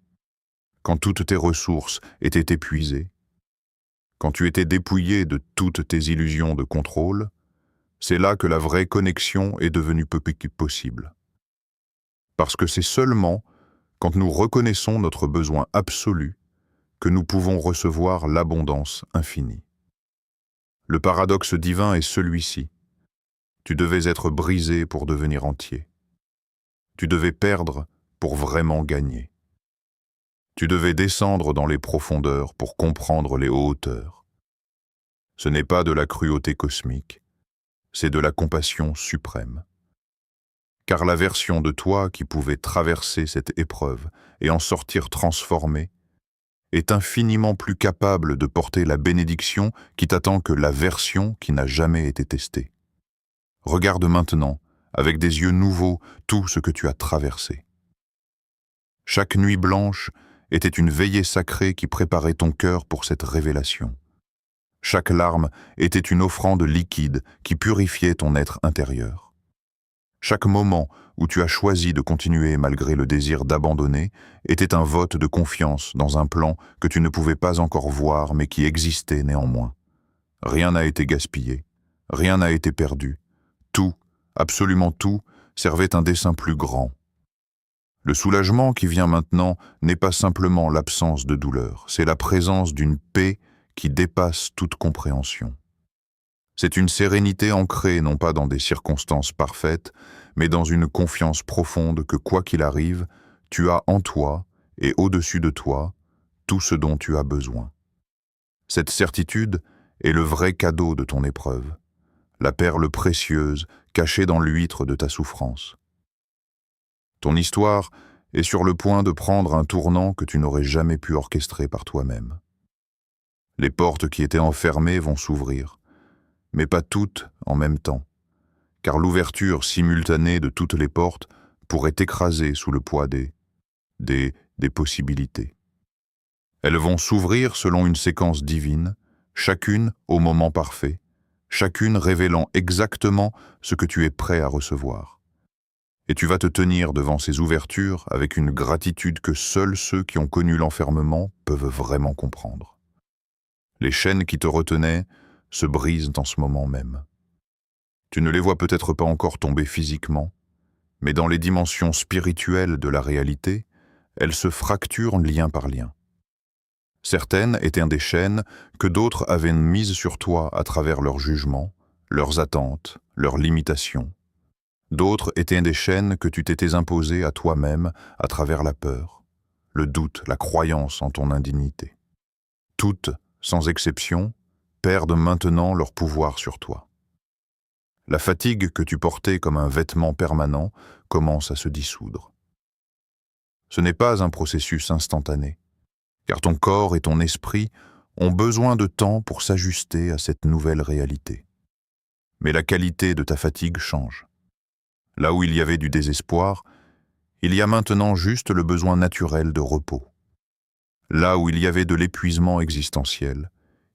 S1: quand toutes tes ressources étaient épuisées, quand tu étais dépouillé de toutes tes illusions de contrôle, c'est là que la vraie connexion est devenue possible. Parce que c'est seulement quand nous reconnaissons notre besoin absolu que nous pouvons recevoir l'abondance infinie. Le paradoxe divin est celui-ci. Tu devais être brisé pour devenir entier. Tu devais perdre pour vraiment gagner. Tu devais descendre dans les profondeurs pour comprendre les hauteurs. Ce n'est pas de la cruauté cosmique, c'est de la compassion suprême. Car la version de toi qui pouvait traverser cette épreuve et en sortir transformée est infiniment plus capable de porter la bénédiction qui t'attend que la version qui n'a jamais été testée. Regarde maintenant, avec des yeux nouveaux, tout ce que tu as traversé. Chaque nuit blanche était une veillée sacrée qui préparait ton cœur pour cette révélation. Chaque larme était une offrande liquide qui purifiait ton être intérieur. Chaque moment où tu as choisi de continuer malgré le désir d'abandonner était un vote de confiance dans un plan que tu ne pouvais pas encore voir mais qui existait néanmoins. Rien n'a été gaspillé, rien n'a été perdu. Tout, absolument tout, servait un dessein plus grand. Le soulagement qui vient maintenant n'est pas simplement l'absence de douleur, c'est la présence d'une paix qui dépasse toute compréhension. C'est une sérénité ancrée non pas dans des circonstances parfaites, mais dans une confiance profonde que quoi qu'il arrive, tu as en toi et au-dessus de toi tout ce dont tu as besoin. Cette certitude est le vrai cadeau de ton épreuve, la perle précieuse cachée dans l'huître de ta souffrance. Ton histoire est sur le point de prendre un tournant que tu n'aurais jamais pu orchestrer par toi-même. Les portes qui étaient enfermées vont s'ouvrir, mais pas toutes en même temps, car l'ouverture simultanée de toutes les portes pourrait t'écraser sous le poids des possibilités. Elles vont s'ouvrir selon une séquence divine, chacune au moment parfait, chacune révélant exactement ce que tu es prêt à recevoir. Et tu vas te tenir devant ces ouvertures avec une gratitude que seuls ceux qui ont connu l'enfermement peuvent vraiment comprendre. Les chaînes qui te retenaient se brisent en ce moment même. Tu ne les vois peut-être pas encore tomber physiquement, mais dans les dimensions spirituelles de la réalité, elles se fracturent lien par lien. Certaines étaient des chaînes que d'autres avaient mises sur toi à travers leurs jugements, leurs attentes, leurs limitations. D'autres étaient des chaînes que tu t'étais imposées à toi-même à travers la peur, le doute, la croyance en ton indignité. Toutes, sans exception, perdent maintenant leur pouvoir sur toi. La fatigue que tu portais comme un vêtement permanent commence à se dissoudre. Ce n'est pas un processus instantané, car ton corps et ton esprit ont besoin de temps pour s'ajuster à cette nouvelle réalité. Mais la qualité de ta fatigue change. Là où il y avait du désespoir, il y a maintenant juste le besoin naturel de repos. Là où il y avait de l'épuisement existentiel,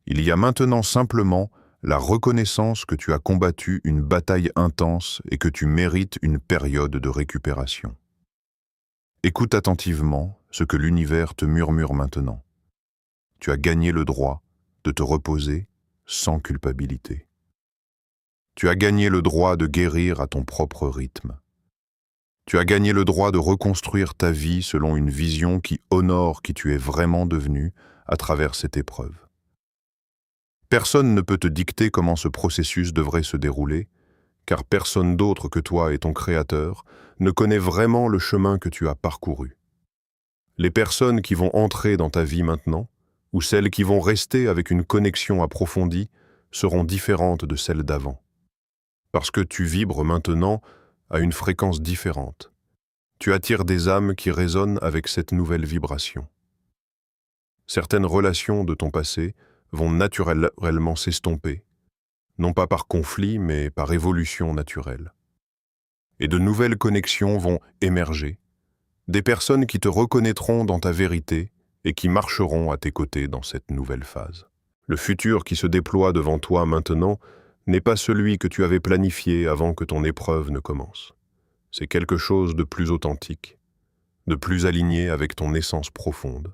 S1: il y a maintenant simplement la reconnaissance que tu as combattu une bataille intense et que tu mérites une période de récupération. Écoute attentivement ce que l'univers te murmure maintenant. Tu as gagné le droit de te reposer sans culpabilité. Tu as gagné le droit de guérir à ton propre rythme. Tu as gagné le droit de reconstruire ta vie selon une vision qui honore qui tu es vraiment devenu à travers cette épreuve. Personne ne peut te dicter comment ce processus devrait se dérouler, car personne d'autre que toi et ton Créateur ne connaît vraiment le chemin que tu as parcouru. Les personnes qui vont entrer dans ta vie maintenant, ou celles qui vont rester avec une connexion approfondie, seront différentes de celles d'avant. Parce que tu vibres maintenant à une fréquence différente. Tu attires des âmes qui résonnent avec cette nouvelle vibration. Certaines relations de ton passé vont naturellement s'estomper, non pas par conflit, mais par évolution naturelle. Et de nouvelles connexions vont émerger, des personnes qui te reconnaîtront dans ta vérité et qui marcheront à tes côtés dans cette nouvelle phase. Le futur qui se déploie devant toi maintenant n'est pas celui que tu avais planifié avant que ton épreuve ne commence. C'est quelque chose de plus authentique, de plus aligné avec ton essence profonde.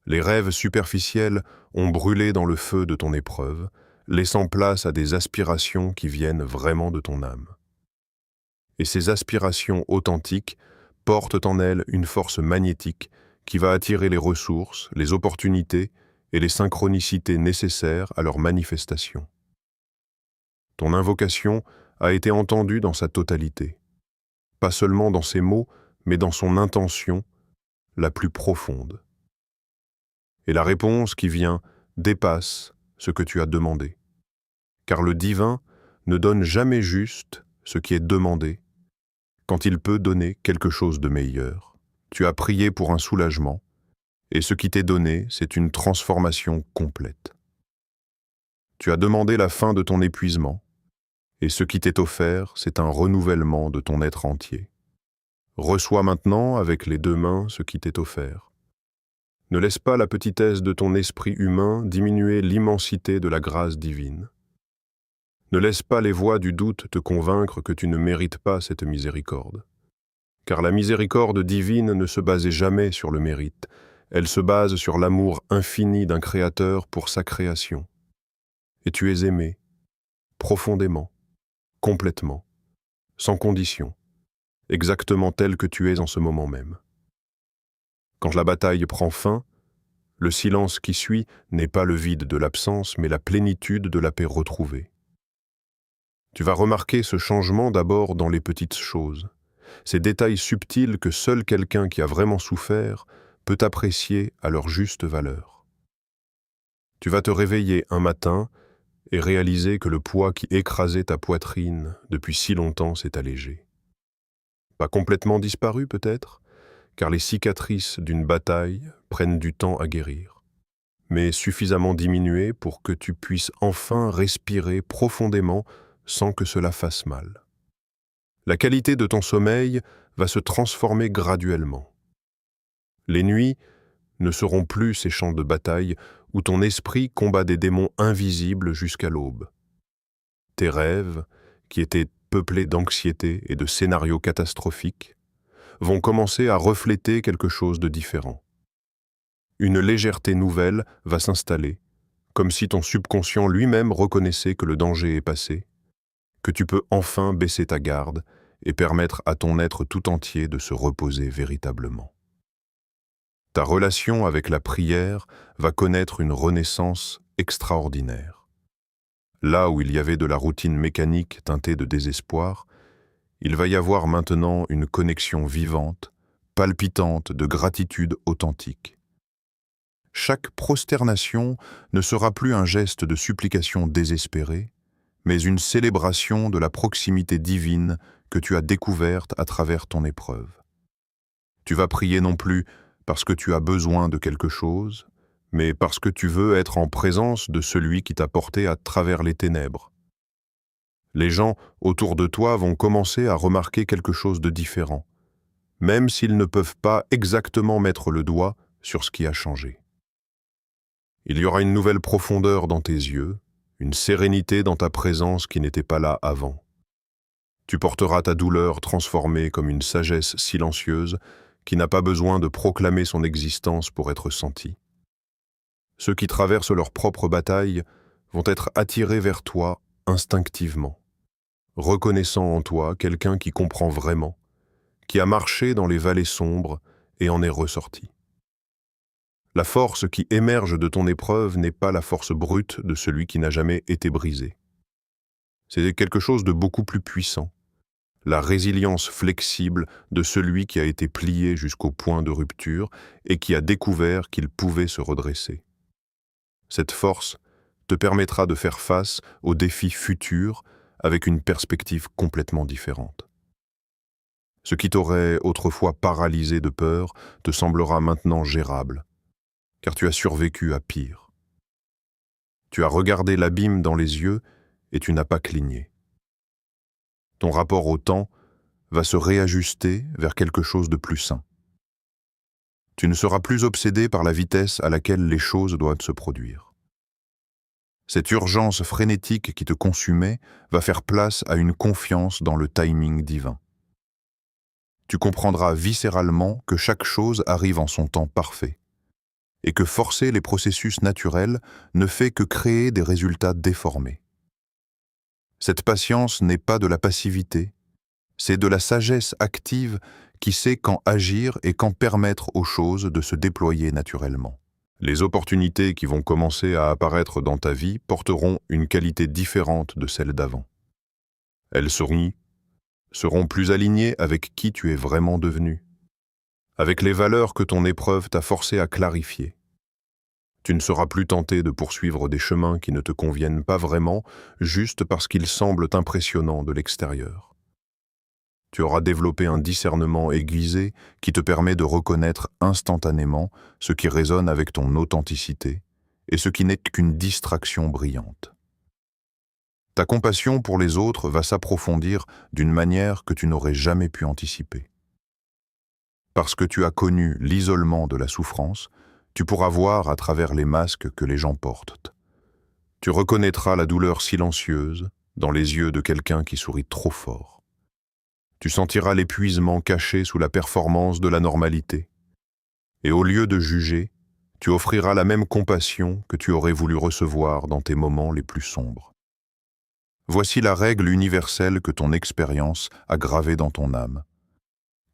S1: Les rêves superficiels ont brûlé dans le feu de ton épreuve, laissant place à des aspirations qui viennent vraiment de ton âme. Et ces aspirations authentiques portent en elles une force magnétique qui va attirer les ressources, les opportunités et les synchronicités nécessaires à leur manifestation. Ton invocation a été entendue dans sa totalité, pas seulement dans ses mots, mais dans son intention la plus profonde. Et la réponse qui vient dépasse ce que tu as demandé. Car le divin ne donne jamais juste ce qui est demandé, quand il peut donner quelque chose de meilleur. Tu as prié pour un soulagement, et ce qui t'est donné, c'est une transformation complète. Tu as demandé la fin de ton épuisement, et ce qui t'est offert, c'est un renouvellement de ton être entier. Reçois maintenant avec les deux mains ce qui t'est offert. Ne laisse pas la petitesse de ton esprit humain diminuer l'immensité de la grâce divine. Ne laisse pas les voix du doute te convaincre que tu ne mérites pas cette miséricorde. Car la miséricorde divine ne se basait jamais sur le mérite, elle se base sur l'amour infini d'un Créateur pour sa création. Et tu es aimé, profondément, complètement, sans condition, exactement tel que tu es en ce moment même. Quand la bataille prend fin, le silence qui suit n'est pas le vide de l'absence, mais la plénitude de la paix retrouvée. Tu vas remarquer ce changement d'abord dans les petites choses, ces détails subtils que seul quelqu'un qui a vraiment souffert peut apprécier à leur juste valeur. Tu vas te réveiller un matin et réaliser que le poids qui écrasait ta poitrine depuis si longtemps s'est allégé. Pas complètement disparu peut-être, car les cicatrices d'une bataille prennent du temps à guérir, mais suffisamment diminuées pour que tu puisses enfin respirer profondément sans que cela fasse mal. La qualité de ton sommeil va se transformer graduellement. Les nuits ne seront plus ces champs de bataille où ton esprit combat des démons invisibles jusqu'à l'aube. Tes rêves, qui étaient peuplés d'anxiété et de scénarios catastrophiques, vont commencer à refléter quelque chose de différent. Une légèreté nouvelle va s'installer, comme si ton subconscient lui-même reconnaissait que le danger est passé,
S2: que tu peux enfin baisser ta garde et permettre à ton être tout entier de se reposer véritablement. Ta relation avec la prière va connaître une renaissance extraordinaire. Là où il y avait de la routine mécanique teintée de désespoir, il va y avoir maintenant une connexion vivante, palpitante de gratitude authentique. Chaque prosternation ne sera plus un geste de supplication désespérée, mais une célébration de la proximité divine que tu as découverte à travers ton épreuve. Tu vas prier non plus parce que tu as besoin de quelque chose, mais parce que tu veux être en présence de celui qui t'a porté à travers les ténèbres. Les gens autour de toi vont commencer à remarquer quelque chose de différent, même s'ils ne peuvent pas exactement mettre le doigt sur ce qui a changé. Il y aura une nouvelle profondeur dans tes yeux, une sérénité dans ta présence qui n'était pas là avant. Tu porteras ta douleur transformée comme une sagesse silencieuse qui n'a pas besoin de proclamer son existence pour être sentie. Ceux qui traversent leur propre bataille vont être attirés vers toi instinctivement, reconnaissant en toi quelqu'un qui comprend vraiment, qui a marché dans les vallées sombres et en est ressorti. La force qui émerge de ton épreuve n'est pas la force brute de celui qui n'a jamais été brisé. C'est quelque chose de beaucoup plus puissant, la résilience flexible de celui qui a été plié jusqu'au point de rupture et qui a découvert qu'il pouvait se redresser. Cette force te permettra de faire face aux défis futurs avec une perspective complètement différente. Ce qui t'aurait autrefois paralysé de peur te semblera maintenant gérable, car tu as survécu à pire. Tu as regardé l'abîme dans les yeux et tu n'as pas cligné. Ton rapport au temps va se réajuster vers quelque chose de plus sain. Tu ne seras plus obsédé par la vitesse à laquelle les choses doivent se produire. Cette urgence frénétique qui te consumait va faire place à une confiance dans le timing divin. Tu comprendras viscéralement que chaque chose arrive en son temps parfait, et que forcer les processus naturels ne fait que créer des résultats déformés. Cette patience n'est pas de la passivité, c'est de la sagesse active qui sait quand agir et quand permettre aux choses de se déployer naturellement. Les opportunités qui vont commencer à apparaître dans ta vie porteront une qualité différente de celle d'avant. Elles seront plus alignées avec qui tu es vraiment devenu, avec les valeurs que ton épreuve t'a forcé à clarifier. Tu ne seras plus tenté de poursuivre des chemins qui ne te conviennent pas vraiment, juste parce qu'ils semblent impressionnants de l'extérieur. Tu auras développé un discernement aiguisé qui te permet de reconnaître instantanément ce qui résonne avec ton authenticité et ce qui n'est qu'une distraction brillante. Ta compassion pour les autres va s'approfondir d'une manière que tu n'aurais jamais pu anticiper. Parce que tu as connu l'isolement de la souffrance, tu pourras voir à travers les masques que les gens portent. Tu reconnaîtras la douleur silencieuse dans les yeux de quelqu'un qui sourit trop fort. Tu sentiras l'épuisement caché sous la performance de la normalité. Et au lieu de juger, tu offriras la même compassion que tu aurais voulu recevoir dans tes moments les plus sombres. Voici la règle universelle que ton expérience a gravée dans ton âme.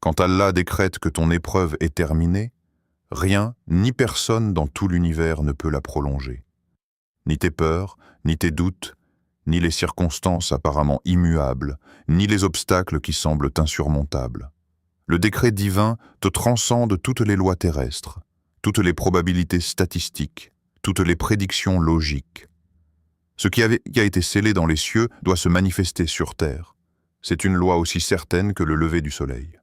S2: Quand Allah décrète que ton épreuve est terminée, rien ni personne dans tout l'univers ne peut la prolonger. Ni tes peurs, ni tes doutes, ni les circonstances apparemment immuables, ni les obstacles qui semblent insurmontables. Le décret divin te transcende toutes les lois terrestres, toutes les probabilités statistiques, toutes les prédictions logiques. Ce qui a été scellé dans les cieux doit se manifester sur terre. C'est une loi aussi certaine que le lever du soleil.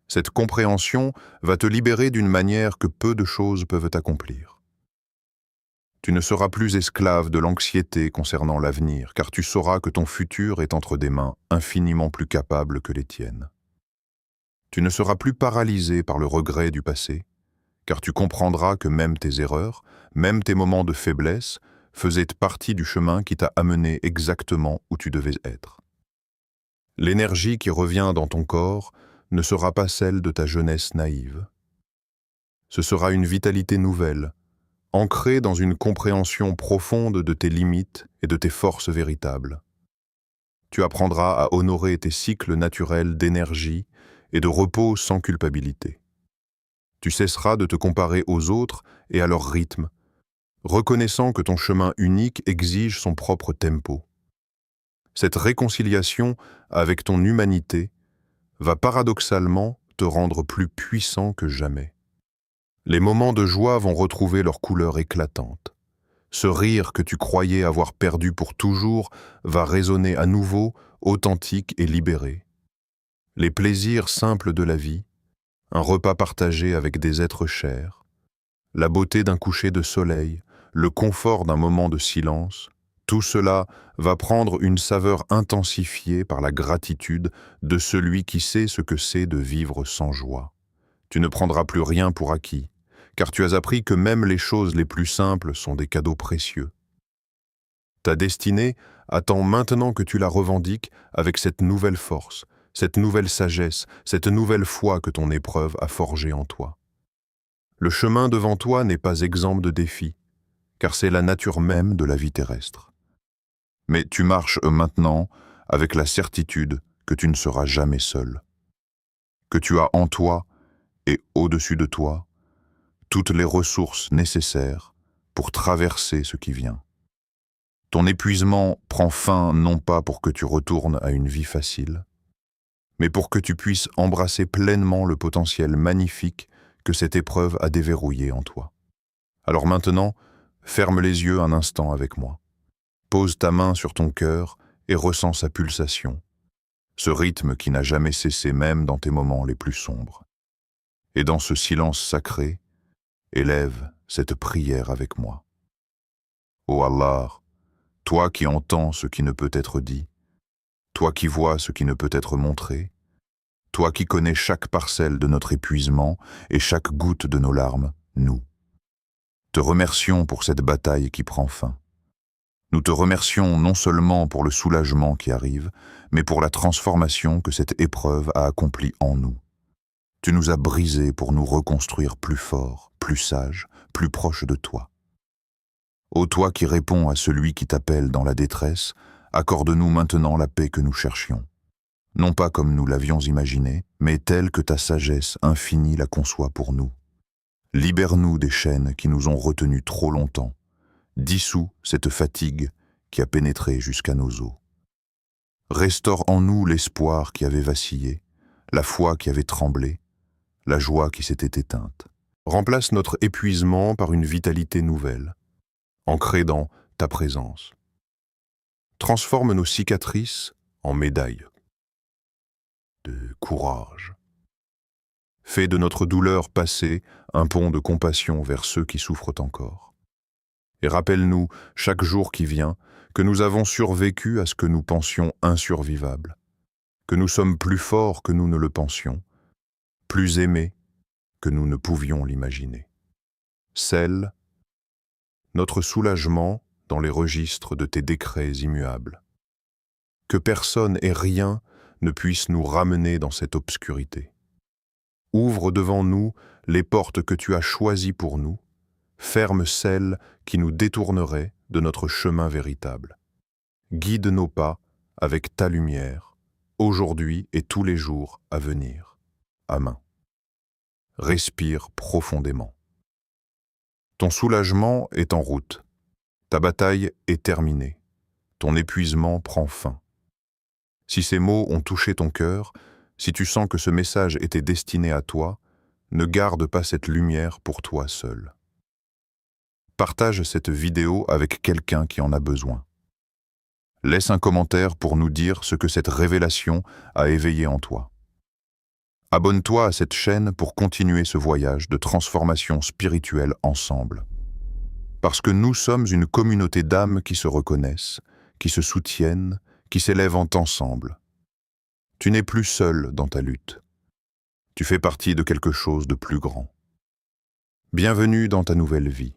S2: Cette compréhension va te libérer d'une manière que peu de choses peuvent accomplir. Tu ne seras plus esclave de l'anxiété concernant l'avenir, car tu sauras que ton futur est entre des mains infiniment plus capables que les tiennes. Tu ne seras plus paralysé par le regret du passé, car tu comprendras que même tes erreurs, même tes moments de faiblesse, faisaient partie du chemin qui t'a amené exactement où tu devais être. L'énergie qui revient dans ton corps ne sera pas celle de ta jeunesse naïve. Ce sera une vitalité nouvelle, ancrée dans une compréhension profonde de tes limites et de tes forces véritables. Tu apprendras à honorer tes cycles naturels d'énergie et de repos sans culpabilité. Tu cesseras de te comparer aux autres et à leur rythme, reconnaissant que ton chemin unique exige son propre tempo. Cette réconciliation avec ton humanité va paradoxalement te rendre plus puissant que jamais. Les moments de joie vont retrouver leur couleur éclatante. Ce rire que tu croyais avoir perdu pour toujours va résonner à nouveau, authentique et libéré. Les plaisirs simples de la vie, un repas partagé avec des êtres chers, la beauté d'un coucher de soleil, le confort d'un moment de silence, tout cela va prendre une saveur intensifiée par la gratitude de celui qui sait ce que c'est de vivre sans joie. Tu ne prendras plus rien pour acquis, car tu as appris que même les choses les plus simples sont des cadeaux précieux. Ta destinée attend maintenant que tu la revendiques avec cette nouvelle force, cette nouvelle sagesse, cette nouvelle foi que ton épreuve a forgée en toi. Le chemin devant toi n'est pas exempt de défis, car c'est la nature même de la vie terrestre. Mais tu marches maintenant avec la certitude que tu ne seras jamais seul, que tu as en toi et au-dessus de toi toutes les ressources nécessaires pour traverser ce qui vient. Ton épuisement prend fin non pas pour que tu retournes à une vie facile, mais pour que tu puisses embrasser pleinement le potentiel magnifique que cette épreuve a déverrouillé en toi. Alors maintenant, ferme les yeux un instant avec moi. Pose ta main sur ton cœur et ressens sa pulsation, ce rythme qui n'a jamais cessé même dans tes moments les plus sombres. Et dans ce silence sacré, élève cette prière avec moi. Ô Allah, toi qui entends ce qui ne peut être dit, toi qui vois ce qui ne peut être montré, toi qui connais chaque parcelle de notre épuisement et chaque goutte de nos larmes, nous te remercions pour cette bataille qui prend fin. Nous te remercions non seulement pour le soulagement qui arrive, mais pour la transformation que cette épreuve a accomplie en nous. Tu nous as brisés pour nous reconstruire plus forts, plus sages, plus proches de toi. Ô toi qui réponds à celui qui t'appelle dans la détresse, accorde-nous maintenant la paix que nous cherchions. Non pas comme nous l'avions imaginé, mais telle que ta sagesse infinie la conçoit pour nous. Libère-nous des chaînes qui nous ont retenus trop longtemps. Dissous cette fatigue qui a pénétré jusqu'à nos os. Restaure en nous l'espoir qui avait vacillé, la foi qui avait tremblé, la joie qui s'était éteinte. Remplace notre épuisement par une vitalité nouvelle, ancrée dans ta présence. Transforme nos cicatrices en médailles de courage. Fais de notre douleur passée un pont de compassion vers ceux qui souffrent encore. Et rappelle-nous, chaque jour qui vient, que nous avons survécu à ce que nous pensions insurvivable, que nous sommes plus forts que nous ne le pensions, plus aimés que nous ne pouvions l'imaginer. Scelle notre soulagement dans les registres de tes décrets immuables. Que personne et rien ne puisse nous ramener dans cette obscurité. Ouvre devant nous les portes que tu as choisies pour nous, ferme celles qui nous détourneraient de notre chemin véritable. Guide nos pas avec ta lumière, aujourd'hui et tous les jours à venir. Amen. Respire profondément. Ton soulagement est en route. Ta bataille est terminée. Ton épuisement prend fin. Si ces mots ont touché ton cœur, si tu sens que ce message était destiné à toi, ne garde pas cette lumière pour toi seul. Partage cette vidéo avec quelqu'un qui en a besoin. Laisse un commentaire pour nous dire ce que cette révélation a éveillé en toi. Abonne-toi à cette chaîne pour continuer ce voyage de transformation spirituelle ensemble. Parce que nous sommes une communauté d'âmes qui se reconnaissent, qui se soutiennent, qui s'élèvent ensemble. Tu n'es plus seul dans ta lutte. Tu fais partie de quelque chose de plus grand. Bienvenue dans ta nouvelle vie.